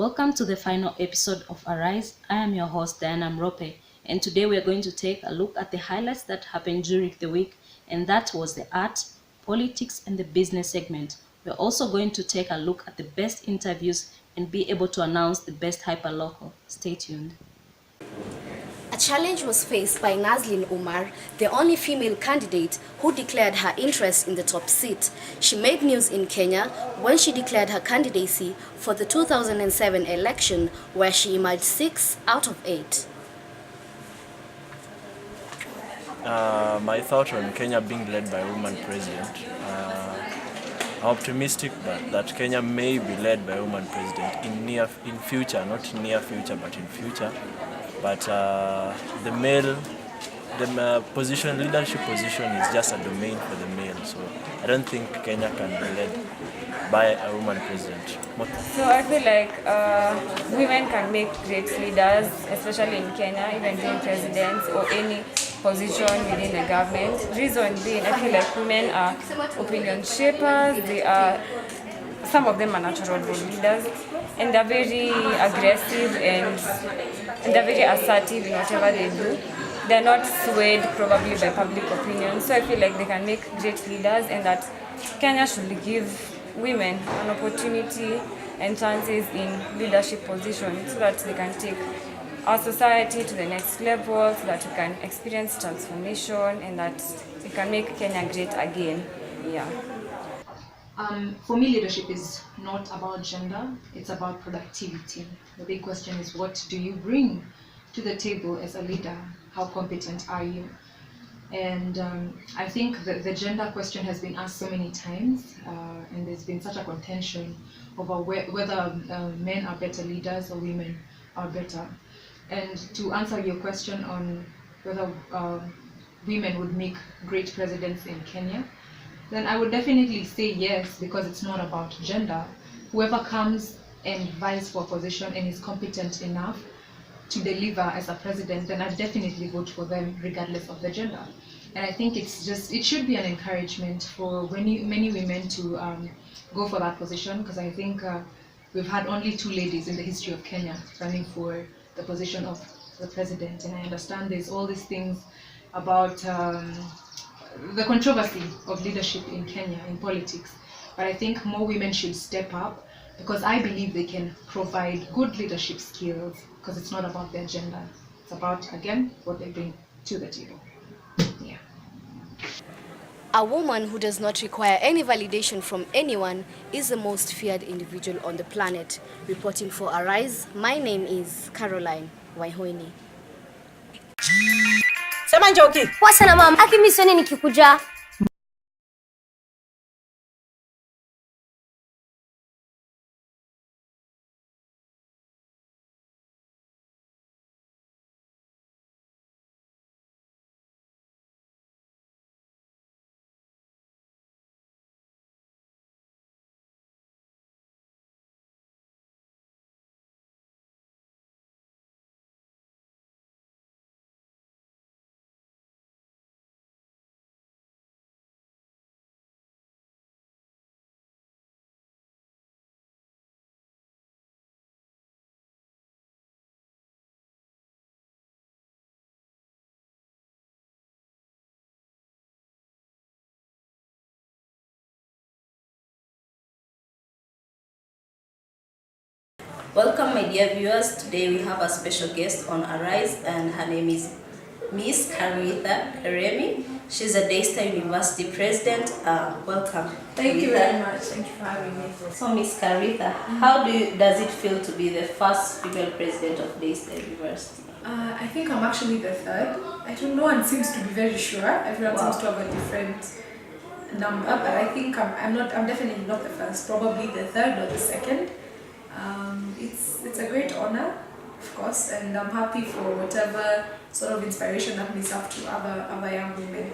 Welcome to the final episode of Arise. I am your host, Diana Mrope, and today we are going to take a look at the highlights that happened during the week, and that was the art, politics, and the business segment. We're also going to take a look at the best interviews and be able to announce the best hyperlocal. Stay tuned. A challenge was faced by Nazlin Umar, the only female candidate who declared her interest in the top seat. She made news in Kenya when she declared her candidacy for the 2007 election, where she emerged 6 out of 8. My thought on Kenya being led by a woman president. I'm optimistic that Kenya may be led by a woman president in future, not near future, but in future. But the leadership position is just a domain for the male. So I don't think Kenya can be led by a woman president. So I feel like women can make great leaders, especially in Kenya, even being presidents or any position within the government. Reason being, I feel like women are opinion shapers. Some of them are natural born leaders, and they're very aggressive and they're very assertive in whatever they do. They're not swayed probably by public opinion. So I feel like they can make great leaders, and that Kenya should give women an opportunity and chances in leadership positions so that they can take our society to the next level, so that we can experience transformation and that we can make Kenya great again. Yeah. For me, leadership is not about gender, it's about productivity. The big question is, what do you bring to the table as a leader? How competent are you? And I think the gender question has been asked so many times, and there's been such a contention over whether men are better leaders or women are better. And to answer your question on whether women would make great presidents in Kenya, then I would definitely say yes, because it's not about gender. Whoever comes and vies for a position and is competent enough to deliver as a president, then I definitely vote for them regardless of the gender. And I think it should be an encouragement for many women to go for that position, because I think we've had only 2 ladies in the history of Kenya running for the position of the president. And I understand there's all these things about the controversy of leadership in Kenya, in politics. But I think more women should step up, because I believe they can provide good leadership skills, because it's not about their gender. It's about, again, what they bring to the table. Yeah. A woman who does not require any validation from anyone is the most feared individual on the planet. Reporting for Arise, my name is Caroline Waihoini. Sema Njoki. Poa sana mama. Aki mimi sioni nikikuja. Welcome, my dear viewers. Today we have a special guest on Arise, and her name is Miss Karitha Karemi. She's a Daystar University president. Welcome. Thank you very much. Thank you for having me. So, Miss Karitha, how does it feel to be the first female president of Daystar University? I think I'm actually the third. No one seems to be very sure. Everyone seems to have a different number, but I think I'm definitely not the first. Probably the third or the second. It's a great honor, of course, and I'm happy for whatever sort of inspiration that may serve to other young women.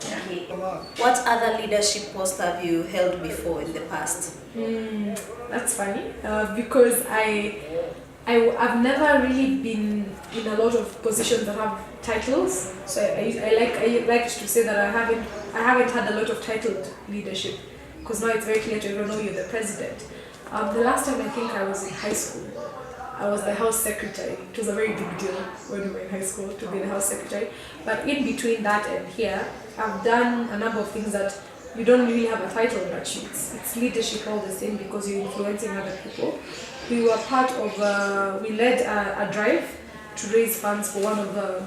Yeah. What other leadership posts have you held before in the past? That's funny, because I've never really been in a lot of positions that have titles. So I like to say that I haven't had a lot of titled leadership, because now it's very clear to everyone know you're the president. The last time I think I was in high school, I was the house secretary. It was a very big deal when we were in high school to be the house secretary. But in between that and here, I've done a number of things that you don't really have a title, but it's leadership all the same because you're influencing other people. We were part of, we led a drive to raise funds for one of the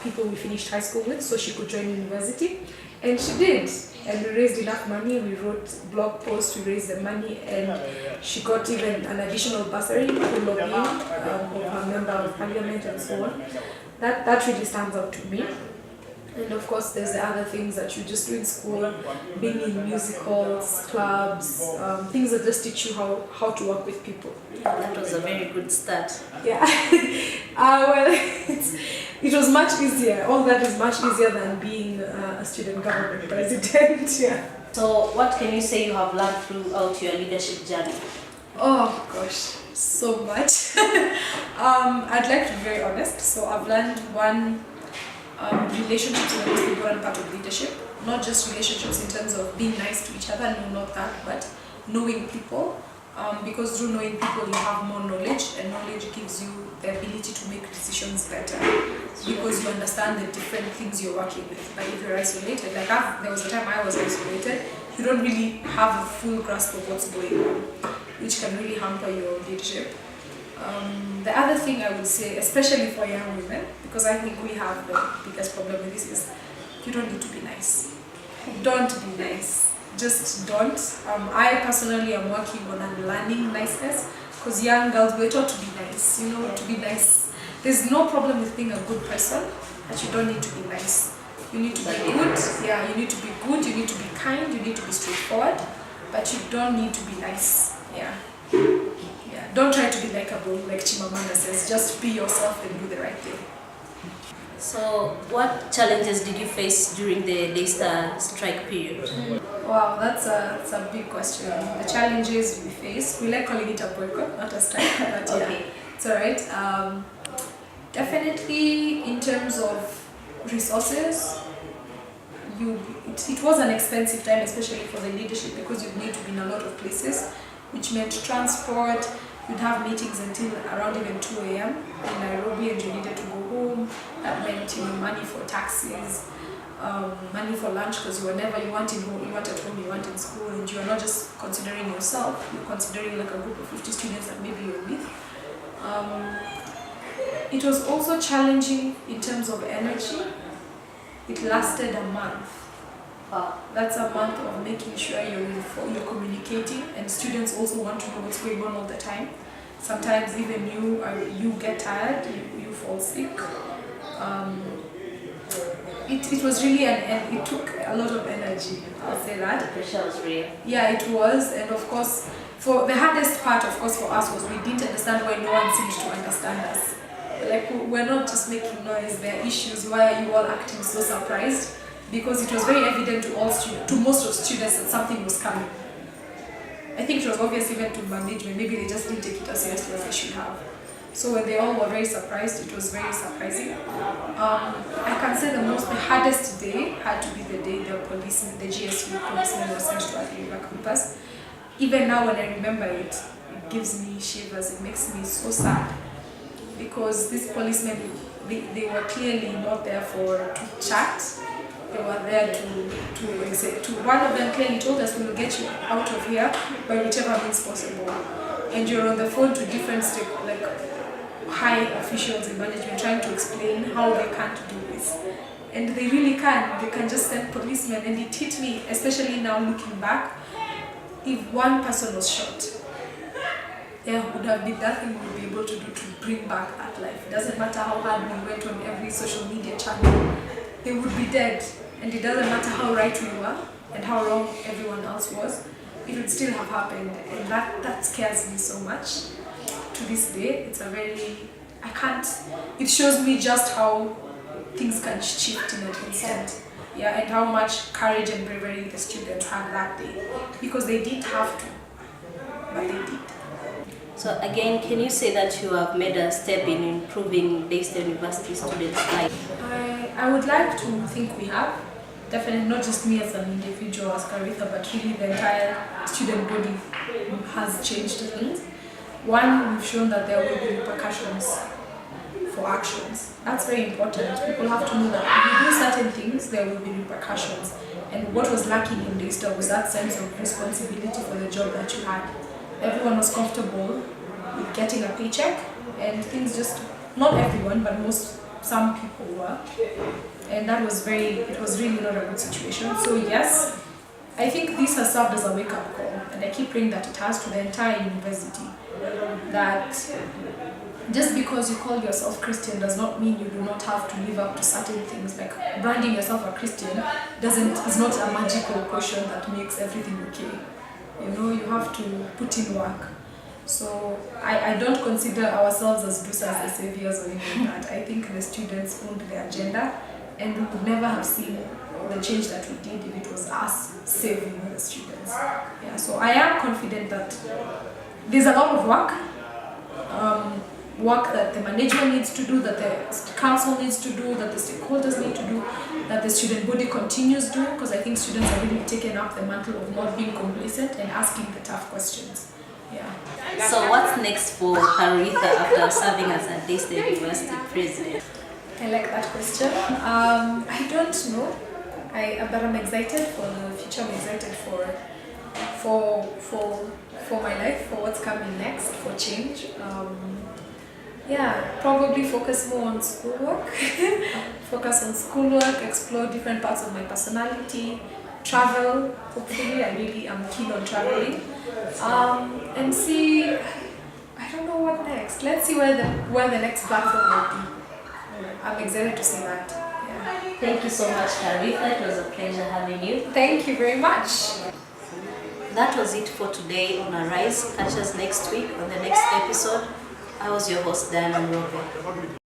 people we finished high school with so she could join university. And she did. And we raised enough money, we wrote blog posts, we raised the money, and she got even an additional bursary to log in of a member of parliament and so on. That really stands out to me. And of course, there's the other things that you just do in school, being in musicals, clubs, things that just teach you how to work with people. That was a very good start. Yeah. Well, it was much easier. All that is much easier than being a student government president. Yeah. So what can you say you have learned throughout your leadership journey? Oh gosh, so much. I'd like to be very honest. So I've learned one, relationships are the most important part of leadership. Not just relationships in terms of being nice to each other, no, not that, but knowing people. Because through knowing people you have more knowledge, and knowledge gives you the ability to make decisions better because you understand the different things you're working with. But if you're isolated, like there was a time I was isolated, you don't really have a full grasp of what's going on, which can really hamper your leadership. The other thing I would say, especially for young women, because I think we have the biggest problem with this, is you don't need to be nice. Don't be nice. Just don't. I personally am working on unlearning niceness because young girls were taught to be nice, to be nice. There's no problem with being a good person, but you don't need to be nice. You need to be good, yeah, you need to be good, you need to be kind, you need to be straightforward, but you don't need to be nice, yeah. Yeah. Don't try to be likable, like Chimamanda says, just be yourself and do the right thing. So what challenges did you face during the Daystar strike period? Wow, that's a big question. The challenges we face, we like calling it a boycott, not a strike, but yeah, Okay. it's alright. Definitely in terms of resources, it was an expensive time, especially for the leadership, because you need to be in a lot of places, which meant transport. You'd have meetings until around even 2 a.m. in Nairobi, and you needed to go home. That meant money for taxis, money for lunch, because you weren't at home, you weren't in school, and you are not just considering yourself, you're considering like a group of 50 students that maybe you're with. It was also challenging in terms of energy. It lasted a month. That's a month of making sure you're communicating, and students also want to know what's going on all the time. Sometimes even you get tired, you fall sick. It was really, and it took a lot of energy, I'll say that. The pressure was real. Yeah, it was, and of course, for the hardest part, of course, for us was we didn't understand why no one seemed to understand us. Like, we're not just making noise, there are issues. Why are you all acting so surprised? Because it was very evident to most of students that something was coming. I think it was obvious even to management, maybe they just didn't take it as seriously as they should have. So when they all were very surprised, it was very surprising. I can say the hardest day had to be the day the GSU policemen were sent to Athi River campus. Even now when I remember it, it gives me shivers, it makes me so sad. Because these policemen, they were clearly not there to chat. They were there to one of them clearly told us, we will get you out of here by whichever means possible. And you're on the phone to different high officials in management trying to explain how they can't do this. And they really can. They can just send policemen. And it hit me, especially now looking back, if one person was shot, there would have been nothing we would be able to do to bring back that life. It doesn't matter how hard we went on every social media channel, they would be dead. And it doesn't matter how right we were and how wrong everyone else was, it would still have happened. And that scares me so much. To this day, it shows me just how things can shift in an instant. Yeah, and how much courage and bravery the students had that day. Because they didn't have to, but they did. So again, can you say that you have made a step in improving Daystar University students' life? I would like to think we have. Definitely not just me as an individual, as Karitha, but really the entire student body has changed things. One, we've shown that there will be repercussions for actions. That's very important. People have to know that if you do certain things, there will be repercussions. And what was lacking in Daystar was that sense of responsibility for the job that you had. Everyone was comfortable with getting a paycheck, and things just, not everyone, but some people were. And that was it was really not a good situation. So yes, I think this has served as a wake-up call, and I keep praying that it has to the entire university, that just because you call yourself Christian does not mean you do not have to live up to certain things. Like branding yourself a Christian is not a magical potion that makes everything okay. You know, you have to put in work. So I don't consider ourselves as Dusas, the saviors or anything like that. I think the students owned the agenda, and we would never have seen the change that we did if it was us saving the students. Yeah, so I am confident that there's a lot of work that the management needs to do, that the council needs to do, that the stakeholders need to do, that the student body continues doing, because I think students are really taken up the mantle of not being complacent and asking the tough questions. Yeah. So what's next for Caritha after serving as a Daystar University president? I like that question. I don't know, but I'm excited for the future. I'm excited for my life, for what's coming next, for change. Yeah, probably focus more on schoolwork. Explore different parts of my personality, travel. Hopefully, I really am keen on traveling. And see, I don't know what next. Let's see where the next platform will be. I'm excited to see that. Yeah. Thank you so much, Caritha. It was a pleasure having you. Thank you very much. That was it for today on Arise. Catch us next week on the next episode. I was your host, Diana Mrope.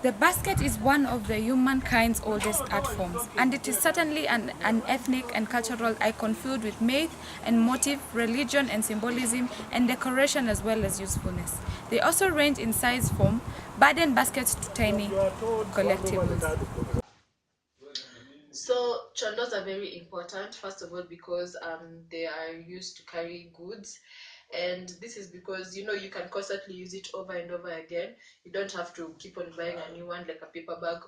The basket is one of the humankind's oldest art forms, and it is certainly an ethnic and cultural icon filled with myth and motif, religion and symbolism, and decoration as well as usefulness. They also range in size from burden baskets to tiny collectibles. So chondos are very important, first of all, because they are used to carry goods. And this is because, you know, you can constantly use it over and over again. You don't have to keep on buying a new one, like a paper bag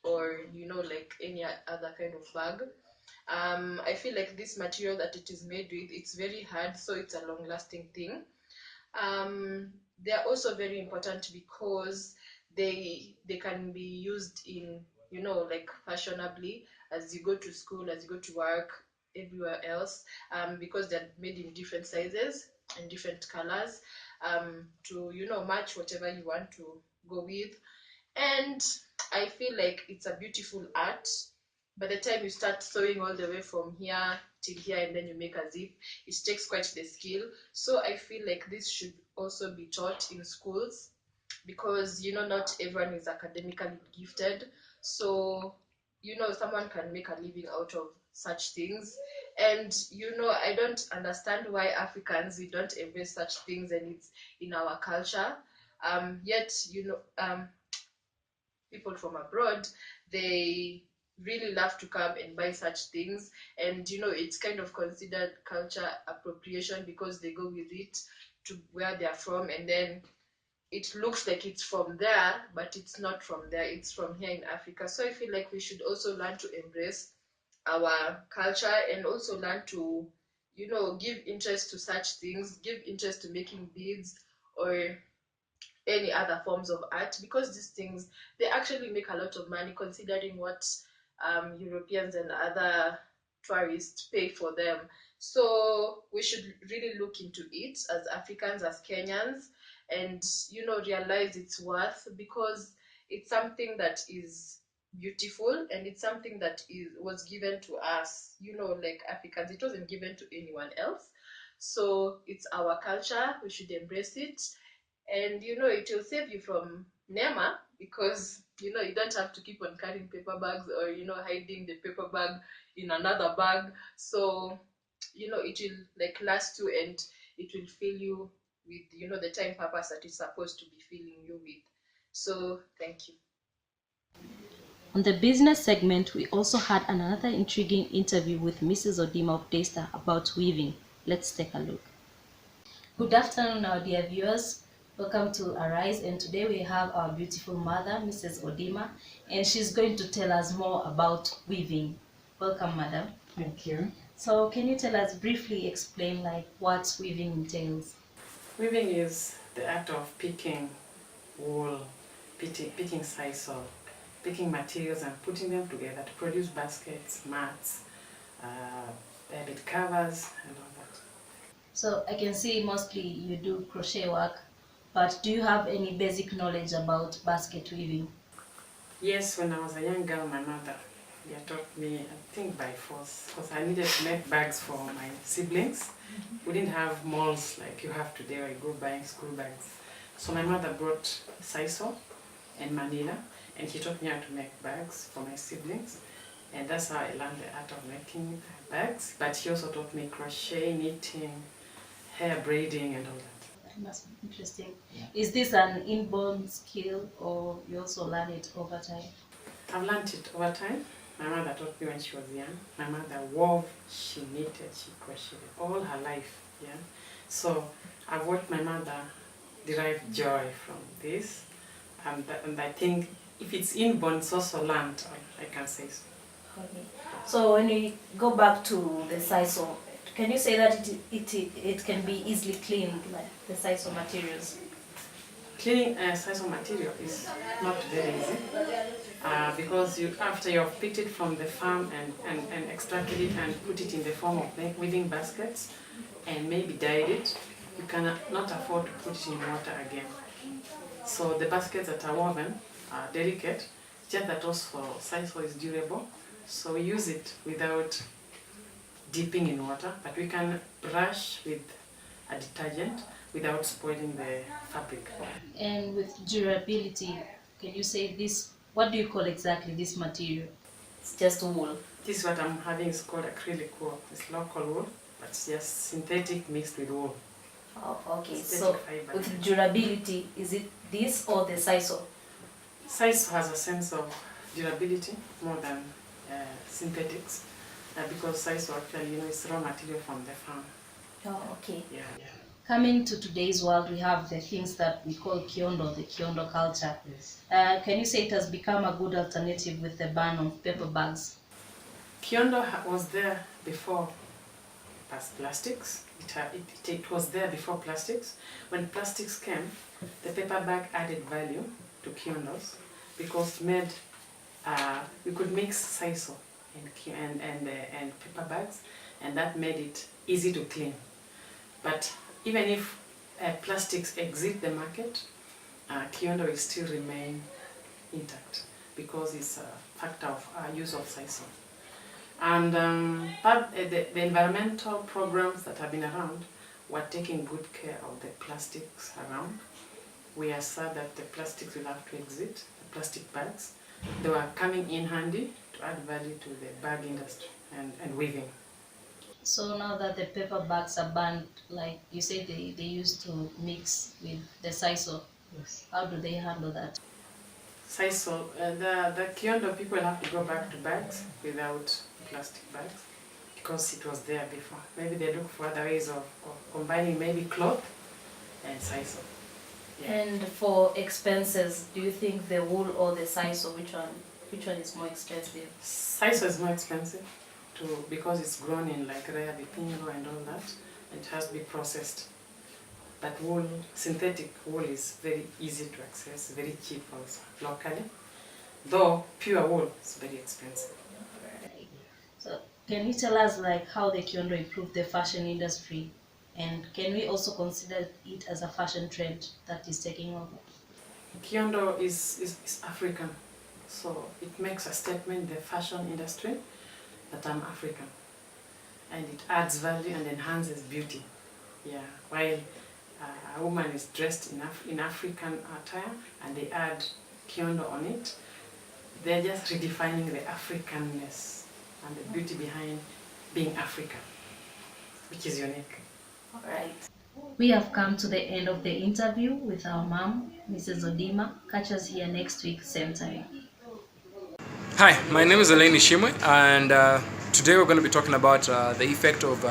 or you know, like any other kind of bag. I feel like this material that it is made with, it's very hard, so it's a long-lasting thing. They are also very important because they can be used in, you know, like fashionably as you go to school, as you go to work, everywhere else, because they're made in different sizes and different colors, to, you know, match whatever you want to go with. And I feel like it's a beautiful art. By the time you start sewing all the way from here till here and then you make a zip, it takes quite the skill. So I feel like this should also be taught in schools, because, you know, not everyone is academically gifted. So, you know, someone can make a living out of such things. And, you know, I don't understand why Africans, we don't embrace such things, and it's in our culture. Yet, you know, people from abroad, they really love to come and buy such things. And, you know, it's kind of considered culture appropriation because they go with it to where they're from, and then it looks like it's from there, but it's not from there, it's from here in Africa. So I feel like we should also learn to embrace our culture, and also learn to, you know, give interest to such things, give interest to making beads or any other forms of art, because these things, they actually make a lot of money, considering what Europeans and other tourists pay for them. So we should really look into it as Africans, as Kenyans, and, you know, realize its worth, because it's something that is beautiful, and it's something that was given to us, you know, like Africans. It wasn't given to anyone else. So it's our culture, we should embrace it. And it will save you from NEMA, because you don't have to keep on carrying paper bags, or hiding the paper bag in another bag. So it will like last you, and it will fill you with the time purpose that it's supposed to be filling you with. So thank you. On the business segment, we also had another intriguing interview with Mrs. Odima of Daystar about weaving. Let's take a look. Good afternoon, our dear viewers. Welcome to Arise, and today we have our beautiful mother, Mrs. Odima, and she's going to tell us more about weaving. Welcome, madam. Thank you. So, can you tell us briefly, explain what weaving entails? Weaving is the act of picking wool, picking sisal, picking materials and putting them together to produce baskets, mats, bed covers, and all that. So I can see mostly you do crochet work, but do you have any basic knowledge about basket weaving? Yes, when I was a young girl, my mother taught me, I think by force, because I needed to make bags for my siblings. We didn't have molds like you have today, where you go buying school bags. So my mother brought sisal and manila, and she taught me how to make bags for my siblings. And that's how I learned the art of making bags. But she also taught me crochet, knitting, hair braiding, and all that. That must be interesting. Yeah. Is this an inborn skill, or you also learn it over time? I've learned it over time. My mother taught me when she was young. My mother wove, she knitted, she crocheted all her life. Yeah. So I've watched my mother derive joy from this, and I think if it's inborn, it's also learned. I can say so. Okay. So when we go back to the sisal, can you say that it can be easily cleaned, like the sisal materials? Cleaning a sisal material is not very easy, because after you've picked it from the farm and extracted it and put it in the form of weaving baskets and maybe dyed it, you cannot afford to put it in water again. So the baskets that are woven are delicate, just that also sisal is durable, so we use it without dipping in water, but we can brush with a detergent without spoiling the fabric. And with durability, can you say this, what do you call exactly this material? It's just wool. This is what I'm having is called acrylic wool. It's local wool, but it's just synthetic mixed with wool. Oh, okay. Synthetic so fiber. with durability, is it this or the sisal? Sisal has a sense of durability more than synthetics, because sisal actually is raw material from the farm. Oh, okay. Yeah. Coming to today's world, we have the things that we call kiondo, the kiondo culture. Yes. Can you say it has become a good alternative with the ban of paper bags? Kiondo was there before plastics. It was there before plastics. When plastics came, the paper bag added value to kiondos, because we could mix sisal and paper bags, and that made it easy to clean. But even if plastics exit the market, kiondo will still remain intact, because it's a factor of use of sisal. And the environmental programs that have been around were taking good care of the plastics around. We are sad that the plastics will have to exit, the plastic bags. They were coming in handy to add value to the bag industry and weaving. So now that the paper bags are banned, like you say, they used to mix with the sisal. Yes. How do they handle that? Sisal, the kiondo people have to go back to bags without plastic bags, because it was there before. Maybe they look for other ways of combining maybe cloth and sisal. Yeah. And for expenses, do you think the wool or the sisal, which one is more expensive? Sisal is more expensive because it's grown in like Rea Vipingo and all that. It has to be processed. But wool, synthetic wool, is very easy to access, very cheap also locally. Though pure wool is very expensive. So can you tell us how the kiondo improved the fashion industry, and can we also consider it as a fashion trend that is taking over? Kiondo is African, so it makes a statement in the fashion industry that I'm African, and it adds value and enhances beauty. Yeah, while a woman is dressed in African attire and they add kiondo on it, they're just redefining the Africanness and the beauty behind being African, which is unique. All right. We have come to the end of the interview with our mom, Mrs. Odima. Catch us here next week, same time. Hi, my name is Eleni Shimwe, and today we're going to be talking about the effect of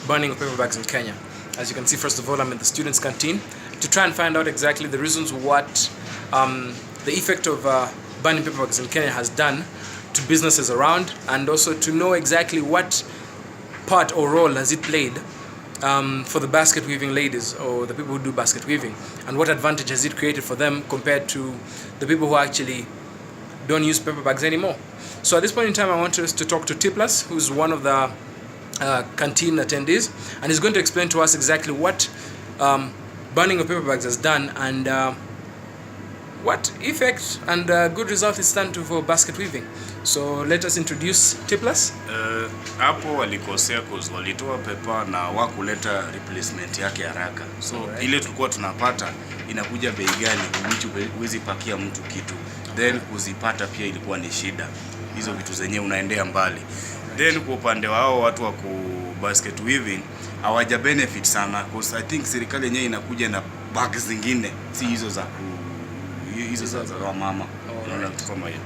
burning of paper bags in Kenya. As you can see, first of all, I'm in the students' canteen to try and find out exactly the reasons what the effect of burning paper bags in Kenya has done to businesses around, and also to know exactly what part or role has it played for the basket weaving ladies or the people who do basket weaving, and what advantage has it created for them compared to the people who actually don't use paper bags anymore. So at this point in time, I want us to talk to Tiplas, who's one of the canteen attendees, and he's going to explain to us exactly what burning of paper bags has done and what effect and good result it's done for basket weaving. So let us introduce Tiplas. Hapo walikosea cause walitoa pepa na wakuleta replacement yake haraka. So ile tulikuwa tunapata inakuja bei ghali, huwezi pakia mtu kitu. Then kuzipata pia ilikuwa ni shida. Hizo vitu zenyewe unaendea mbali. Then kwa upande wao watu wa ku basket weaving hawaja benefit sana cause I think serikali yenyewe inakuja na bags zingine si hizo za mama. Unaona kitu kama hiyo.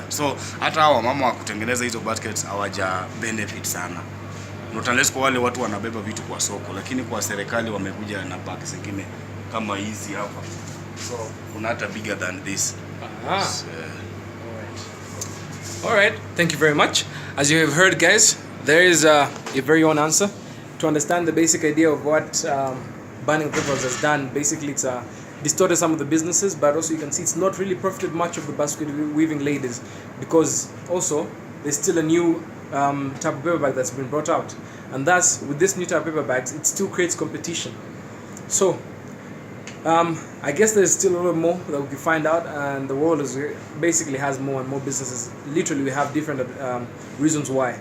So hata hao mama wa kutengeneza hizo baskets hawaja benefit sana. Not unless kwa wale watu wanabeba vitu kwa soko, lakini kwa serikali wamekuja na bags zingine kama hizi hapa. So kuna hata bigger than this. Alright, thank you very much. As you have heard, guys, there is a very own answer. To understand the basic idea of what burning papers has done, basically it's distorted some of the businesses, but also you can see it's not really profited much of the basket weaving ladies, because also there's still a new type of paper bag that's been brought out, and thus with this new type of paper bags it still creates competition. So I guess there's still a little more that we can find out, and the world is basically has more and more businesses. Literally we have different reasons why,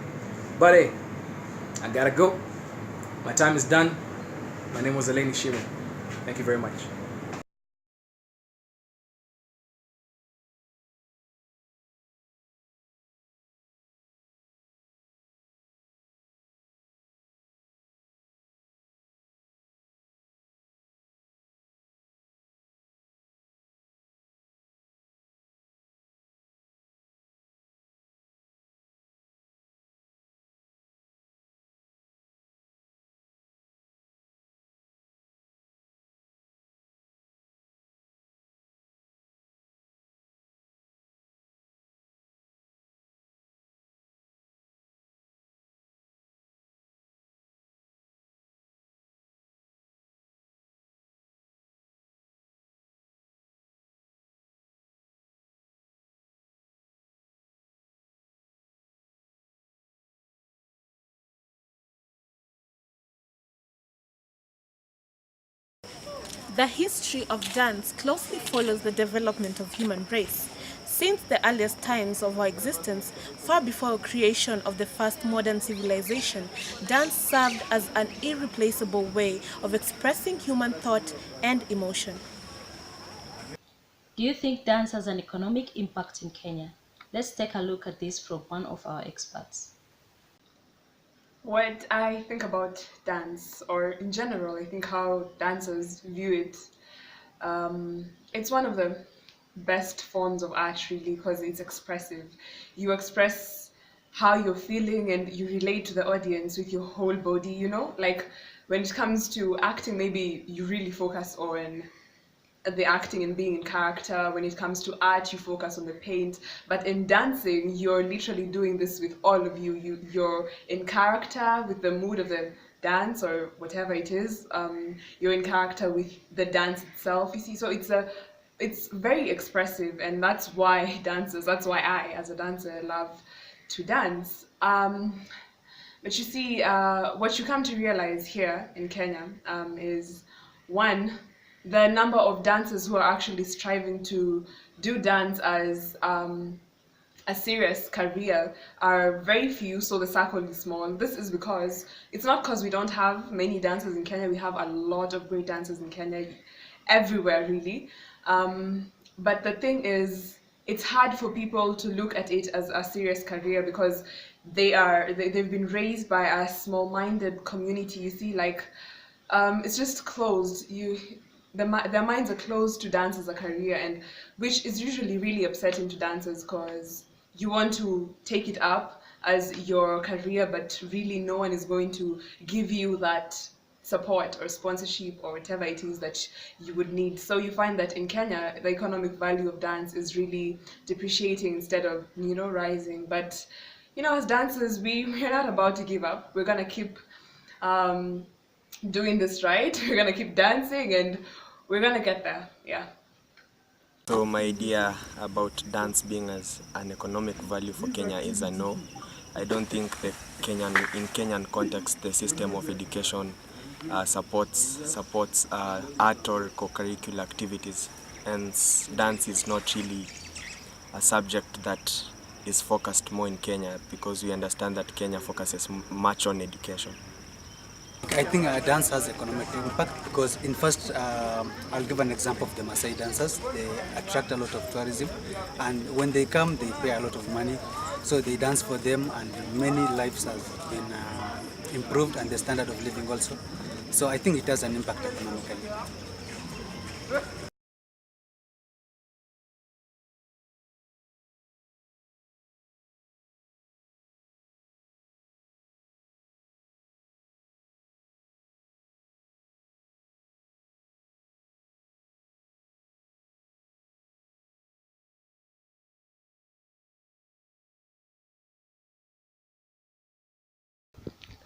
but hey, I gotta go. My time is done. My name was Eleni Shimwe. Thank you very much. The history of dance closely follows the development of human race. Since the earliest times of our existence, far before creation of the first modern civilization, dance served as an irreplaceable way of expressing human thought and emotion. Do you think dance has an economic impact in Kenya? Let's take a look at this from one of our experts. What I think about dance, or in general, I think how dancers view it, it's one of the best forms of art, really, because it's expressive. You express how you're feeling and you relate to the audience with your whole body, you know? Like when it comes to acting, maybe you really focus on the acting and being in character. When it comes to art, you focus on the paint, but in dancing you're literally doing this with all of you. You're in character with the mood of the dance or whatever it is. You're in character with the dance itself, you see. So it's very expressive, and that's why I as a dancer love to dance. But you see, what you come to realize here in Kenya is, one, the number of dancers who are actually striving to do dance as a serious career are very few, so the circle is small. This is because it's not because we don't have many dancers in Kenya. We have a lot of great dancers in Kenya, everywhere really. But the thing is, it's hard for people to look at it as a serious career because they've been raised by a small-minded community. You see, like it's just closed. Their minds are closed to dance as a career, and which is usually really upsetting to dancers because you want to take it up as your career, but really no one is going to give you that support or sponsorship or whatever it is that you would need. So you find that in Kenya, the economic value of dance is really depreciating instead of, rising. But, as dancers, we're not about to give up. We're going to keep doing this right. We're going to keep dancing and we're going to get there. Yeah. So my idea about dance being as an economic value for Kenya is a no. I don't think in Kenyan context the system of education supports art or co-curricular activities, and dance is not really a subject that is focused more in Kenya because we understand that Kenya focuses much on education. I think dance has economic impact because I'll give an example of the Maasai dancers. They attract a lot of tourism, and when they come they pay a lot of money, so they dance for them, and many lives have been improved and the standard of living also. So I think it has an impact economically.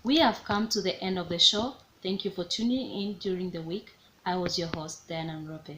We have come to the end of the show. Thank you for tuning in during the week. I was your host, Diana Mrope.